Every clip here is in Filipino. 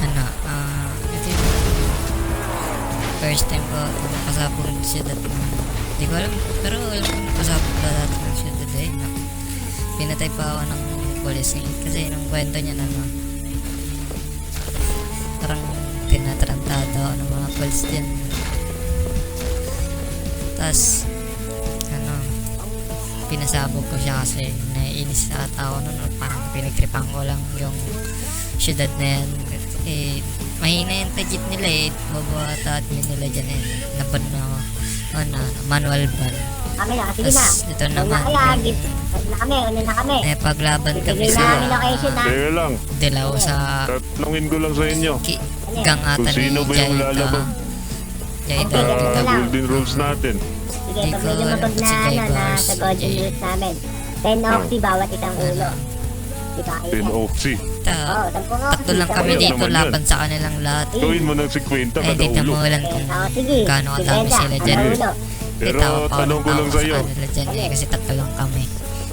ano, ito yung first time ko nakasabog ng siyudad. Hindi ko alam, pero alam ko nakasabog na dati ng siyudad eh. Pinatay pa ako ng police kasi nung kwento niya na parang tinatarantado ako ng mga police din. Tapos ano, pinasabog ko siya kasi naiinis sa tao nun, parang pinagtripan ko lang yung syudad na yan. Eh, mahina yung tajit nila eh, mabuhata admin nila dyan eh, naban na ako, ano, manual ban. Kami na, sige na. Tapos ito naman Una na kami. paglaban kami Bigay sa namin location na. Teka lang, dilaw sa tatlongin ko lang sa inyo. gang ata Kung ni sino ba yung Jaita. lalabag Jaita, Okay, Jaita. golden rules natin. Sige, Hindi pag ko medyo alam mapag si na, Jay ano, na Bars, sa golden Jay. rules namin. 10 octi bawat isang ulo. Diba? 10 oxy. Oo, 10 octi. Tatlo lang kami Ayun dito naman laban sa kanilang lahat. Gawin mo ng 50 Eh, kada tignan mo ulo. lang kung Sige. gaano kadami Depende, sila dyan. kada ulo. Pero Tawa pa ako tanong ng ko tawa lang sa sa'yo. kanila dyan eh, kasi tatlo lang kami.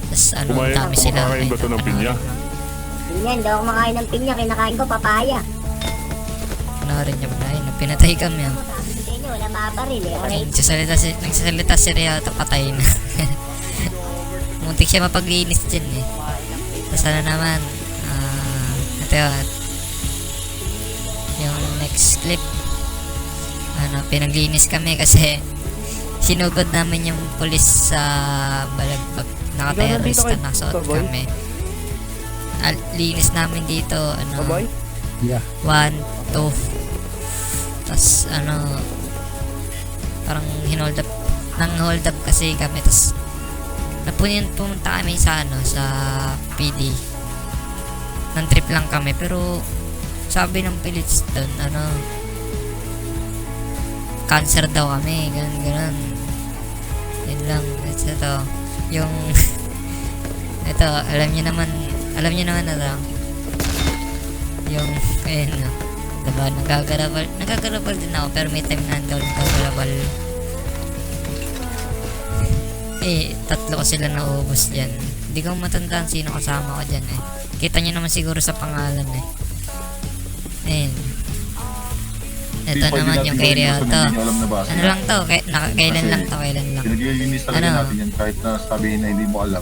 Tapos ano, Kumain- dami sila. kumakain ba to ng pinya? Yan, daw ako makain ng pinya, kinakain ko papaya. Panoorin niyo ba na pinatay kami ah. Sabi ko sa inyo, wala mabaril eh. Okay. Nagsasalita si Riata, patay na. Muntik siya mapaglinis dyan eh. Tapos ano naman, ito yun. Yung next clip, ano, pinaglinis kami kasi sinugod namin yung pulis sa balagbag. Naka-terrorist na nasuot kami. Linis namin dito, ano, Yeah. 1, 2. Tapos ano, parang hinold up, nang hold up kasi kami. Tapos pumunta kami sa ano, sa PD. Nang trip lang kami, pero sabi ng police doon, ano, cancer daw kami, ganun. Yun lang. Ito, yung ito, alam niyo naman na ito, yung ayun no, diba, nagagarabal din ako, pero may time na nagagarabal eh, tatlo ko sila naubos dyan. Hindi ko matandaan sino kasama ko dyan eh. Kita nyo naman siguro sa pangalan eh. Ayun. Ito naman yung kay Ryoto. Ano lang to, kailan lang. Pinaglilinis talaga Ano? natin yan kahit na sabihin na hindi mo alam.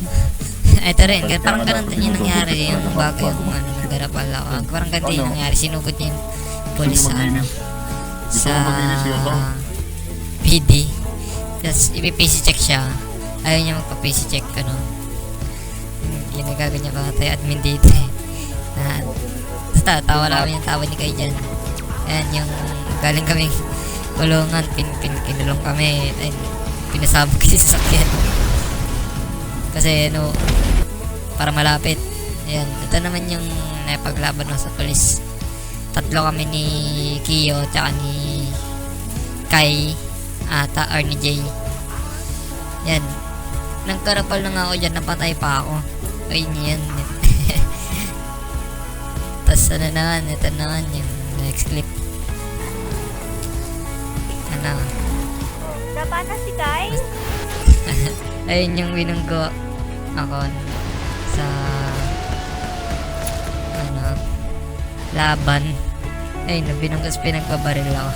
Ito rin, parang ganun din yung nangyari yung bago yung ano, naggarapal ako. Parang ganun yung nangyari, sinugod niya yung police sa ano, sa PD. Tapos ipi-PC check siya. Ayaw niya magpa-PC check, ano. Ginagawa niya ba tayo admin dito eh. Tawa lang kami yung tawa ni Kai dyan. Ayan, yung galing kaming kulungan, kinulong kami. Ayun, pinasabog kasi sa sakyan. Kasi ano, para malapit. Ayan, ito naman yung napaglaban ng sa polis. Tatlo kami ni Kiyo tsaka ni Kai ata or ni Jay. Yan, nagkarapal na nga ako dyan, napatay pa ako. Ayun yan. Tapos ano naman, ito naman yung next clip. Ano, Tapa na si Kai? ayun yung binunggo ako sa ano, laban. Ayun, binunggos, pinagbabaril ako.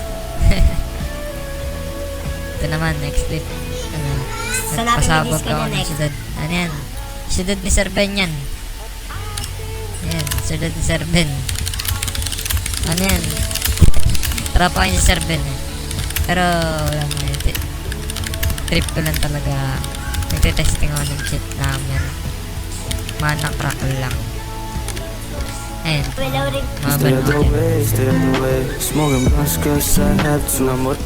Ito naman, next clip. Ano, Saan natin nagpasabog i-disc ka ako na ng next? syudad. Ano yan? Syudad ni Sir Ben yan. Ayan, syudad ni Sir Ben. Ano yan? Trapa kayo si Sir Ben eh. Pero wala mo yun. Trip ko lang talaga. Nagtitesting ako ng cheat namin. Manakrak lang. Ayun. Wala rin. Mga Stay the banat. way, stay the way. Smoking blunts cause I have to. I'm what?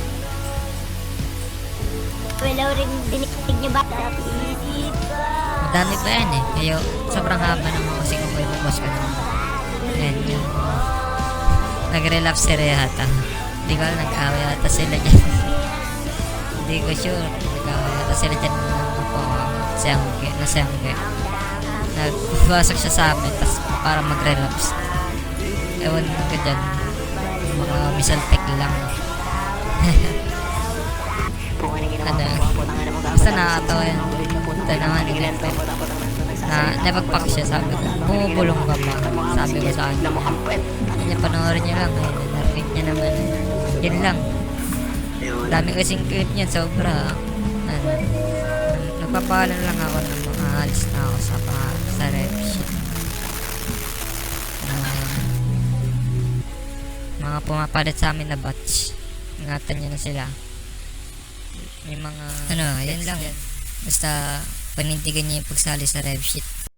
Wala rin dinig niyo ba? Isip ka. Madami pa yan eh. Kaya sobrang haba naman kasi kung kayo boss ka naman. Ayan yung nag-relapse si Rehata. Hindi ko alam, nag-away ata sila dyan. Hindi ko sure. Nag-away ata sila dyan ng po. Nasangge. Nagpasok siya sa amin tapos para mag-relapse. Ewan ko dyan. Mga misaltek lang. Ano, basta nakakatawa yan. Ito naman, na napagpak siya, sabi ko, bumubulong ka ba? Sabi ko sa kanya. niya, panoorin niya lang. Ayun, narinig niya naman. Yun lang. Dami kasing clip niyan, sobra. Ano, nagpapaalam lang ako na makaalis na ako sa rep sheet. Mga pumapalit sa amin na batch. Ingatan niyo na sila. May mga... Ano, yun lang. Basta panindigan niyo yung pagsali sa rev sheet.